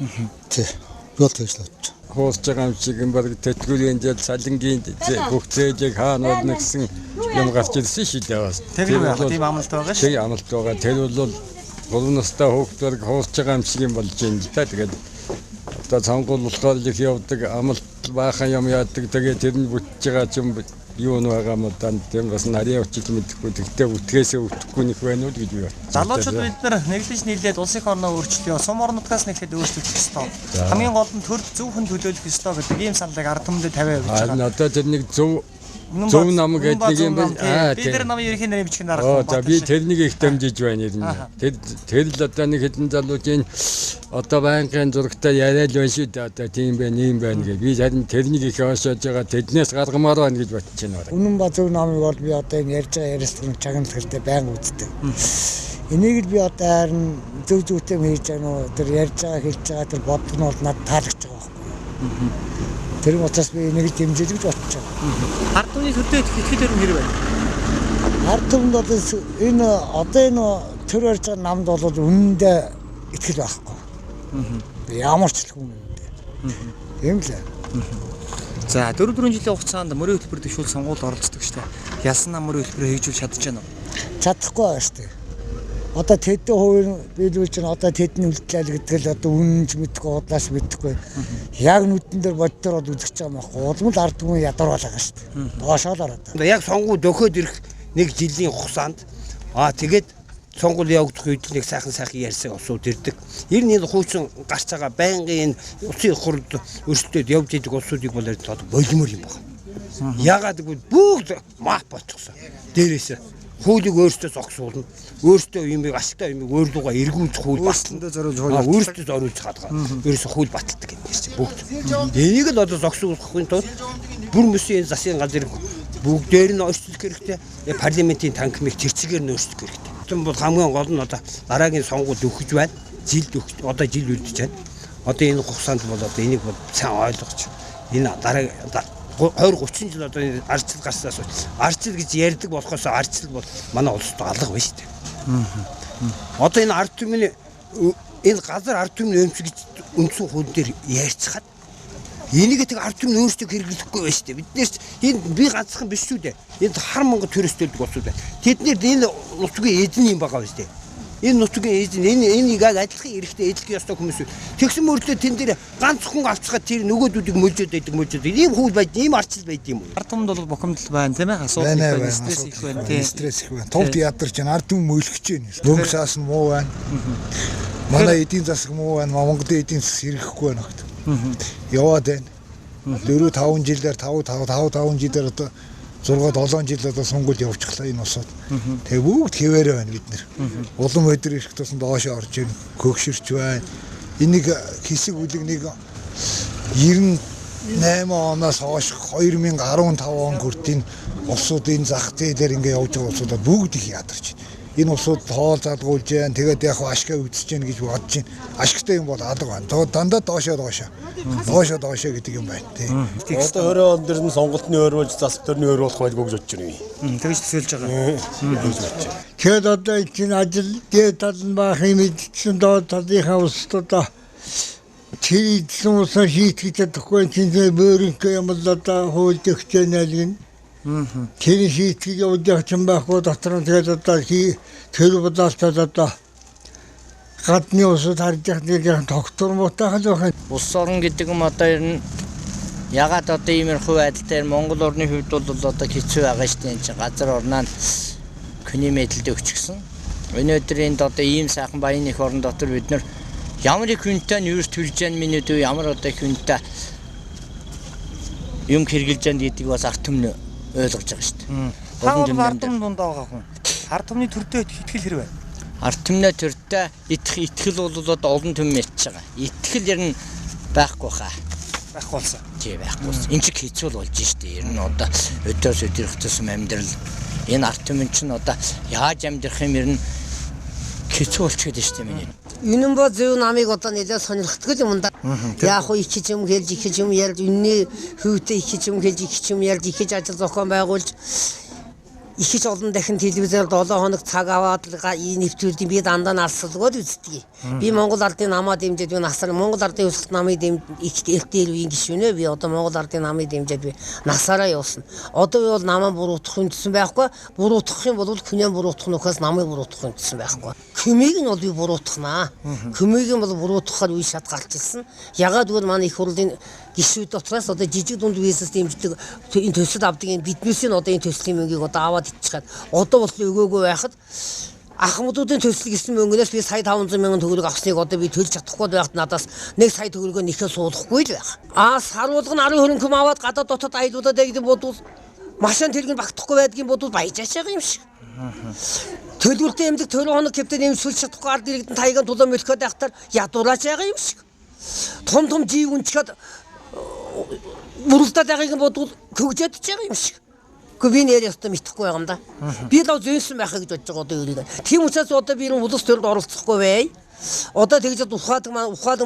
байна. Тий. Би бол тэгж л бодож байна. Хоолж байгаа юм шиг юм баг тэтгэврийн жил салингийн бүх зээжийг хаана болно гэсэн юм гарч ирсэн шүү дээ бас. Тэр яг тийм амлалт байгаа шүү. Тийм амлалт байгаа. Тэр бол 3 настай хүүхдүүд хоолж байгаа юм шиг юм болж байна л та. Тэгээд одоо сонгуул болохоор их явдаг амлалт баахан юм яадаг. Тэгээд тэр нь бүтэж байгаа ч юм юу нь байгаа юм даа. Тийм бас нарийн очиж мэдэхгүй. Тэгтээ үтгээсээ үтгэхгүй нэг байна уу гэж би бат. Залуучууд бид нар нэглэж нийлээд улсын орноо өөрчлөё. Сум орнуудаас нэглээд өөрчлөх ёстой. Хамгийн гол нь төр зөвхөн төлөөлөх ёстой гэдэг ийм саналыг ард түмэнд тавиа явуулж байгаа. Аа одоо тэр нэг зөв нам гэдэг нэг юм байна. Бид нар намын ерөнхий нарийн бичгийн дарга. За би тэрнийг их дэмжиж байна юм. Тэр л одоо нэг хэдэн залуучийн одоо байнгын зурагтай яриад байна шүү дээ. Одоо тийм байна, ийм байна гэж. Би харин тэрнийг их хашааж байгаа. Тэднээс гаргамаар байна гэж бодож байна. Үнэн ба зөв намыг бол би одоо энэ ярьж байгаа яриас түрүүн чагналтай байнга үздэг. Энийг л би одоо харин зөв зөвтэй хийж байгаа нөө тэр ярьж байгаа хэлж байгаа тэр бодлого нь бол надад таалагч байгаа байхгүй. Тэр учраас би энийг дэмжиж гэж бодож байгаа. Ард түмний төрдөө итгэл ер нь хэр байна? Ард түмэнд бол энэ одоо энэ төр ярьж байгаа намд бол үнэндээ итгэл байхгүй. Ямар ч л үнэндээ. Тийм л. За 4 жилийн хугацаанд мөрийн хөтөлбөр төвшүүл сонгуульд оролцдог шүү дээ. Ялсан нам мөрийн хөтөлбөрөөр хэрэгжүүлж чадж байна уу? Чадахгүй байна шүү дээ. Одоо тэдний хувийн биелүүлж байна. Одоо тэдний үлдлэл гэдэг л одоо үнэнч мэдхгүй удлаас мэдхгүй. Яг нүдэн дээр боддоор бол үзэж байгаа юм байна. Улмал ард түмэн ядарвал байгаа шүү дээ. Доошоо л ороод. Яг сонгуульд өгөхөд ирэх нэг жилийн хугацаанд тэгээд сонгуул явагдах үед нэг сайхан ярьсан улсууд ирдэг. Ер нь энэ хуучин гарч байгаа байнгын улсын хурлд өрсөлдөд явж идэг улсуудыг бол болимор юм байна. Ягаад гэвэл бүгд мап болчихсон. Дээрээс хуулийг өөрсдөө зогсуулна. Өөрсдөө юмыг ашигтай юмыг өөр лугаа эргүүлж хууль батлна. Өөрсдөө зориулж чадгаа. Ерөөсө хууль баталдаг юм ярьж бүгд. Энийг л одоо зогсуулахын тулд бүр мөсийн засгийн газар бүгдээр нь өөрчлөх хэрэгтэй. Парламентийн танхимыг тэрцгээр нь өөрчлөх хэрэгтэй. Тийм бол хамгийн гол нь одоо дараагийн сонгуульд өгч байна. Одоо жил үлдэж байна. Одоо энэ хугацаанд бол одоо энийг бол сайн ойлгож энэ дараа 20-30 жил одоо ардчил гарснаас ардчил гэж ярьдаг болохоос ардчил бол манай улсад алга байна шүү дээ. Одоо энэ ард түмний энэ газар ард түмний өмч гэж үндсэн хууль дээр ярьцгаад энийг тэг ард түмний өөрсдөө хэрэглэхгүй байна шүү дээ. Биднээс энэ би ганцхан биш шүү дээ. Энд хар мөнгө төрөстөлдөг болсууд байна. Тэднэр энэ нутгийн эзэн юм байгаа шүү дээ. Энэ нутгийн эзэн энэ яг адилхан эрэхтэй эзлэх ёстой хүмүүс. Тэгсэн мөрөдөө тэн дээр ганц хүн авцгаад тэр нөгөөдүүдийг мөлжөөд байдаг. Ийм хууль байд, ийм ардчил байд юм уу? Ард түмэнд бол бухимдал байна тийм ээ. Асуудал байна, стресс их байна тийм. Стресс их байна. Товд ядарч байна. Ард түмэн мөөлгөж байна. Мөнгө саас нь муу байна. Манай эдийн засаг муу байна. Монголын эдийн засаг хэрэгэхгүй байна гэдэг. Яваад байна. 4-5 жилээр 5 жилээр одоо 6-7 жил одоо сонгуульд явчихлаа энэ усууд. Тэгээ бүгд хэвээрээ байна бид нэр. Улам өдөр ирэх тусам доошоо орж ийн көгшөрч байна. Энийг хэсэг үлэгнийг 98 оноос хойш 2015 он хүртэл усуудын зах зээлээр ингээ явж байгаа усуудаа бүгд их ядарч байна. Энэ усууд хоол залгуулж байна. Тэгээд яг ашгаа үзэж гин гэж бодож байна. Ашигтай юм бол алга байна. Дандаа доошоо гэдэг юм байна тийм. Одоо 20 он дэр нь сонголтын өөр болж засаг төрний өөр болох байлгүй гэж бодож байна. Тэгж төсөөлж байгаа. Тэгээд одоо энэ ажил дээд тал нь баах юм идсэн доод талынхаа устдаа чийдсэн усаа шийтгэж чадахгүй чинь бөөрийнхөө юм л одоо хуульд өгч нэлгэн. Тэр шийтгэж явж байгаа байхгүй дотор нь тэгээд одоо тэр бодлолтой одоо гадны усад харж байгаа доктор мутахад байх. Улс орн гэдэг юм одоо ер нь ягаад одоо иймэрхүү байдалтай Монгол орны хувьд бол одоо хэцүү байгаа шүү дээ. Энд газар орноо хүний мэдэлд өгчихсөн. Өнөөдөр энд одоо ийм сайхан баян их орн дотор бид нар ямар их хүнтэй нь юус төлж яан минут ямар одоо хүнтэй юм хэрэгжилж яан гэдэг бас арт түмнээ ойлгож байгаа шүү дээ. Таавал ард түмэн дундаа байгаа хүн. Ард түмний төртөө итгэл хэрэг байна. Ард түмний төртөө итгэл бол одоо олон түмэн ятж байгаа. Итгэл ер нь байхгүй хаа. Байхгүй болсон. Тий байхгүй. Энд шиг хэцүү болж штэ. Ер нь одоо өдөөс өдөрөх тусам амьдрал энэ ард түмэн чинь одоо яаж амьдрах юм ер нь хэцүү болчиход штэ миний. Үнэн ба зөв намайг одоо нэлээд сонирхдаг юм да. Яг хоо их юм хэлж их юм ярьж үнний хөвтэй их юм хэлж их юм ярьж их ажил зохион байгуулж их олон дахин телевизээр 7 хоног цаг аваад энэ нэвтрүүлгийг би дандаа алсалгоод үздэг. Би Монгол ардын намаа дэмжиж би насаар Монгол ардын өсөлт намыг эртэлвийн гишүүнээ би одоо Монгол ардын намыг дэмжиж би насаараа явуулсан. Одоо би бол намаа буруутгах юм гэсэн байхгүй. Буруутгах юм бол хүнээ буруутгах нөхөөс намыг буруутгах юм гэсэн байхгүй. Хүмийг нь бол би буруутгахнаа. Хүмийг нь бол буруутгахаар үе шат гарч ирсэн. Ягаад гэвэл манай их хурлын гишүүд дотроос одоо жижиг дунд визэс дэмждэг энэ төсөл авдаг энэ биднээс нь одоо энэ төслийн мөнгийг одоо аваад иччихад одоо бол өгөөгүй байхад ахмадуудын төсөл гэсэн мөнгнөөс би сая 500 мянган төгрөг авсныг одоо би төлж чадахгүй байхад надаас 1 сая төгрөгөө нэхээ суулгахгүй л байх. Саруулга нь 10 хөрөнгө аваад гадаад дотоод аялуудад гэдэг бодвол машин тэрэг нь багтахгүй байдгийн бодвол баяжаач байгаа юм шиг. Төлөвлөлтөд эмдэг 20 хоног кэптэн эмсүүлж чадахгүй ард иргэдэн тайган тулаан мөлхөд байхтар ядуураач байгаа юм шиг. Том жив үнчгээд мөрөлдөд байгааг бодвол хөгжөөд байгаа юм шиг. Би нэр ястаа мэдхгүй байгаа юм да. Би л зөөнсөн байхаа гэж бодож байгаа одоо өөрийгөө. Тийм учраас одоо би энэ улс төрөнд оролцохгүй бай. Одоо тэгж ухаадаг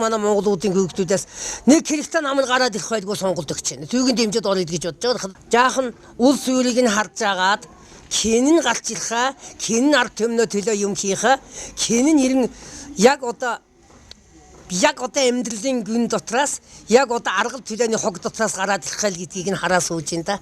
манай монголуудын хөгжлүүдээс нэг хэрэгтэй намын гараад ирэх байлгүй сонголт өгч байна. Түүгийн дэмжиж орё гэж бодож байгаа. Жаахан улс үүрийг нь харж агаад хэн нь гарч ирхээ, хэн нь ард түмнөө төлөө юм хийхээ, хэн нь ирэн яг одоо амьдралын гүн дотроос яг одоо аргал төлөөний хог дотроос гараад ирэх гал гэдгийг нь хараа сууж байна да.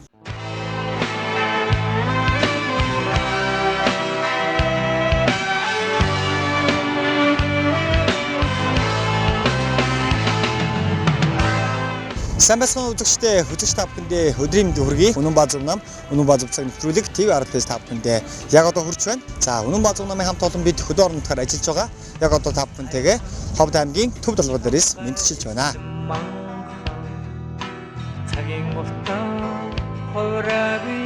Сайн байцгаана үзэгчдээ, хүзэгч та бүхэндээ өдрийн мэнд хүргэе. Үнэн баа зөв нам, үнэн баа зөв цаг нэвтрүүлэг TV Art-ээс та бүхэндээ яг одоо хүрч байна. За, үнэн баа зөв намын хамт олон бид хөдөө орон нутгаар ажиллаж байгаа. Яг одоо та бүхэнтэйгээ Ховд аймгийн Төв Далбар дээрээс мэдчилж байна. Цагийн мултаа хойраагүй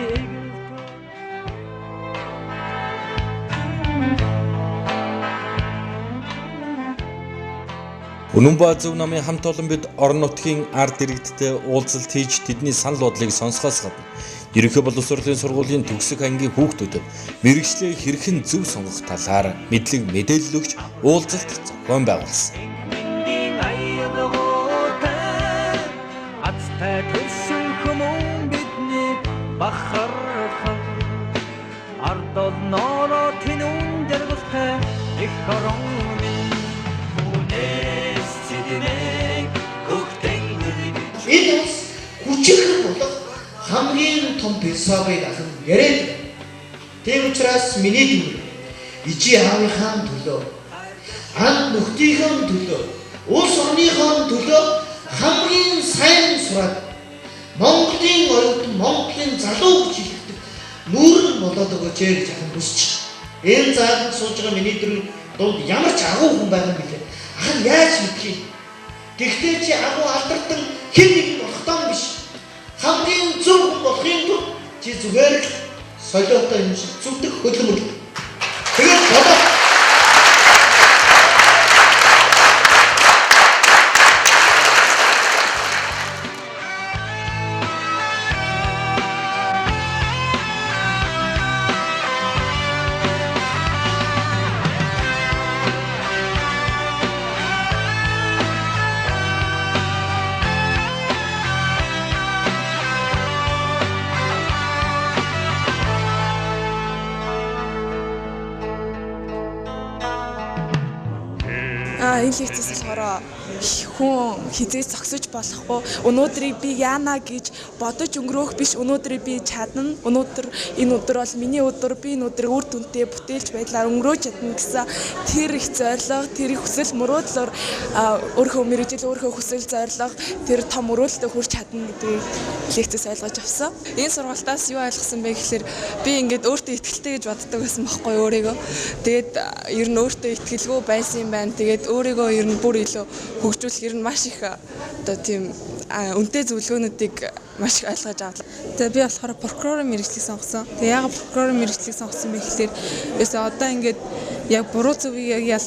Үнэн баа зөв намын хамт олон бид орон нутгийн ард иргэдтэй уулзалт хийж тэдний санал бодлыг сонсохоос гадна ерөнхий боловсролын сургуулийн төгсөх ангийн хүүхдүүдэд мэргэжлээ хэрхэн зөв сонгох талаар мэдлэг мэдээлэл өгч уулзалт зохион байгуулсан. Энэ бас хүчээр болох хамгийн том философиг ахын яриад. Тийм учраас миний дүр ижи аавынхаа төлөө, анд нөхдийнхөө төлөө, улс орныхоо төлөө хамгийн сайн сураад Монголын оюут, Монголын залуу гэж хэлдэг нүүрэн болоод өгөөч гэж ахын хүсэж. Энэ зааланд сууж байгаа миний дүр дунд ямар ч агуу хүн байгаа юм бэлээ. Ахын яаж мэдхий? Гэхдээ чи агуу алдартай хэн нэг болохтон биш. Хамгийн зөв хүн болохын тулд чи зүгээр л солиотой юм шиг зүвдэх хөдөлмөр. Тэгээд бодоо. Энэ лекцээс болохоор хүн хизээ зогсож болохгүй. Өнөөдрийг би яана гэж бодож өнгөрөөх биш. Өнөөдрийг би чадна. Энэ өдөр бол миний өдөр. Би энэ өдрийг үр дүнтэй бүтээлч байдлаар өнгөрөөж чадна гэсэн тэр их зорилго, тэр их хүсэл мөрөөдлөөр өөрөө мэрэгжил өөрөө хүсэл зорилго тэр том өрөөлтөд хүрч чадна гэдгийг лекцээс ойлгож авсан. Энэ сургалтаас юу ойлгосон бэ гэхээр би ингээд өөртөө итгэлтэй гэж боддог байсан байхгүй өөрийгөө. Тэгээд ер нь өөртөө итгэлгүй байсан юм байна. Тэгээд өөрийгөө ер нь бүр илүү хөгжүүлэх ер нь маш их одоо тийм үнэтэй зөвлөгөөнүүдийг маш их ойлгож авлаа. Тэгээ би болохоор прокурорын мэргэжлийг сонгосон. Тэгээ яагаад прокурорын мэргэжлийг сонгосон бэ гэхээр ерөөсөө одоо ингээд яг буруу зөвийг яг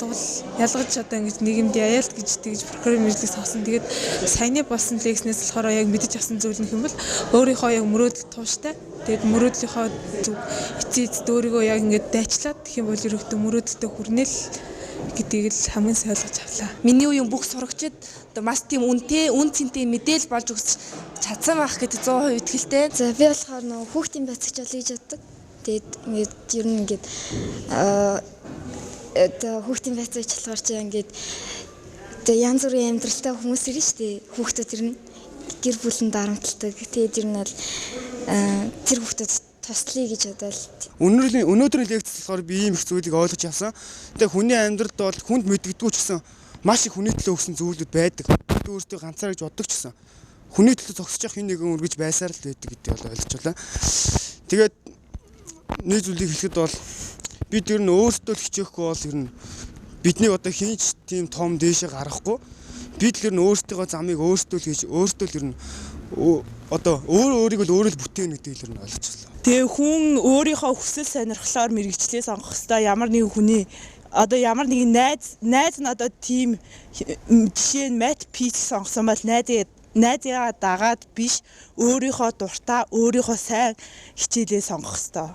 ялгаж одоо ингэж нийгэмд яялт гэж тэгж прокурорын мэргэжлийг сонгосон. Тэгээд саяны болсон лекснээс болохоор яг мэдэж авсан зүйл нь юм бол өөрийнхөө яг мөрөөдөл тууштай. Тэгээд мөрөөдлийнхөө зөв эцэг өөрийгөө яг ингэж дайчлаад гэх юм бол ерөөхдөө мөрөөдөлтөд хүрнэл гэдгийг л хамгийн сайн ойлгож авлаа. Миний үеийн бүх сурагчид одоо маш тийм үн цэнтэй мэдээлэл болж өгч чадсан байх гэдэг 100% итгэлтэй. За би болохоор нөгөө хүүхдийн байцагч бол гэж боддог. Тэгээд ингээд ер нь ингээд одоо хүүхдийн байцагч болохоор чи ингээд одоо янз бүрийн амьдралтай хүмүүс ирнэ шүү дээ. Хүүхдүүд ирнэ. Гэр бүлэнд дарамтлагдаг. Тэгээд ер нь бол тэр хүүхдүүд туслая гэж бодвол өнөөдрийн лекцээс болохоор би ийм их зүйлийг ойлгож авсан. Тэгээ хүний амьдралд бол хүнд мэддэгдгүй ч гэсэн маш их хүний төлөө өгсөн зүйлүүд байдаг. Өөртөө ганцаар гэж боддог ч гэсэн хүний төлөө зогсож явах нэгэн үргэж байсаар л байдаг гэдгийг бол ойлгочлаа. Тэгээд нэг зүйлийг хэлэхэд бол бид ер нь өөртөө л хичээхгүй бол ер нь бидний одоо хинч тийм том дээшээ гарахгүй. Бид л ер нь өөртөө замыг өөртөө л хийж өөртөө л ер нь одоо өөрийгөө л өөрөө л бүтээн гэдгийг л ер нь ойлгочлаа. Тэгээ хүн өөрийнхөө хүсэл сонирхлоор мэрэгчлээ сонгох хэрэгтэй. Ямар нэгэн хүний одоо ямар нэгэн найз нь одоо тийм жишээ нь Matt Peace сонгосон бол найзыгаа дагаад биш өөрийнхөө дуртай өөрийнхөө сайн хичээлээ сонгох хэрэгтэй.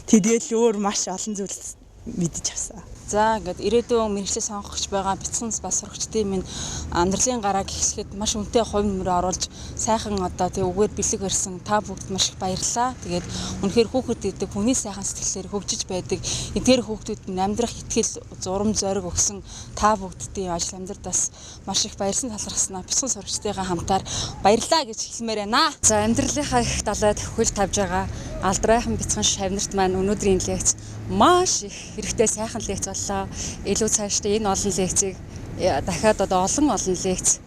Тэдгээл өөр маш олон зүйл мэдэж авсан. За ингээд ирээдүйн мэргэжлээ сонгогч байгаа бяцхан бас сурагчдын минь амьдралын гарааг ихлэхэд маш үнэтэй хувь нэмрээ оруулж сайхан одоо тэг үгээр бэлэг барьсан та бүгд маш их баярлалаа. Тэгээд үнэхээр хүүхэд гэдэг хүний сайхан сэтгэлээр хөгжиж байдаг. Эдгээр хүүхдүүд нь амьдрах итгэл зурам зориг өгсөн та бүгдийн ажил амьдралдаас маш их баярлан талархснаа бяцхан сурагчдынхаа хамтаар баярлалаа гэж хэлмээр байна. За амьдралынхаа их далайд хөл тавьж байгаа алдрайхан бяцхан шавнарт маань өнөөдрийн лекц маш их хэрэгтэй сайхан лекц боллоо. Илүү цаашдаа энэ олон лекцийг дахиад одоо олон лекц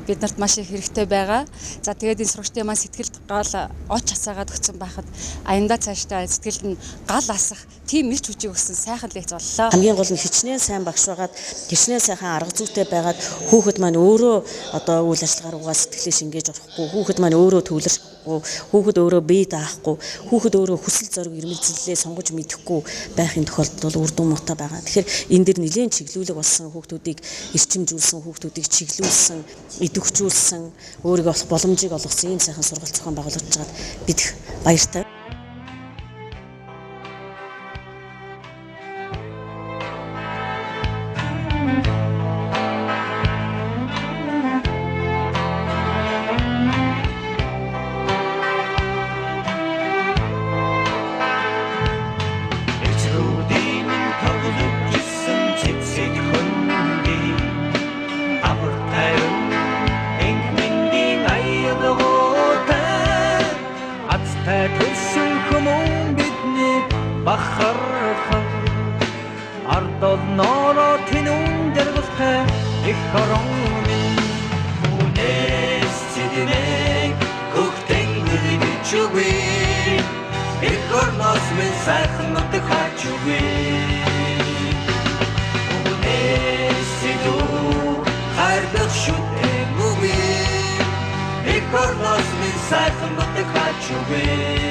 биднэрт маш их хэрэгтэй байгаа. За тэгээд энэ сурагчдын маань сэтгэлд гал оч хасаагаад өгсөн байхад аяндаа цаашдаа сэтгэлд нь гал асах тийм илч хүчийг өгсөн сайхан лекц боллоо. Хамгийн гол нь хичнээн сайн багш байгаад хичнээн сайхан арга зүйтэй байгаад хүүхэд маань өөрөө одоо үйл ажиллагаар угаа сэтгэлээ шингээж орохгүй, хүүхэд маань өөрөө төвлөрөхгүй, хүүхэд өөрөө бие даахгүй, хүүхэд өөрөө хүсэл зориг ирмэлзлээ сонгож мэдэхгүй байхын тохиолдолд бол үр дүн муутай байгаа. Тэгэхээр энэ дэр нэлээд чиглүүлэг болсон хүүхдүүдийг эрчимжүүлсэн, хүүхдүүдийг чиглүүлсэн, идэвхжүүлсэн, өөрийгөө олох боломжийг олгосон ийм сайхан сургалт зохион байгуулж байгаад бид их баяртай. бахархан ардол норо тэнүүн дэргэлхэ их хорон минь үнэс цэдмэг хөхтэнгэр бичүгэ их хорнос минь сайхан нутаг хачүгэ үнэс цэдүү хайрдах шүтэ мүгэ их хорнос минь сайхан нутаг хачүгэ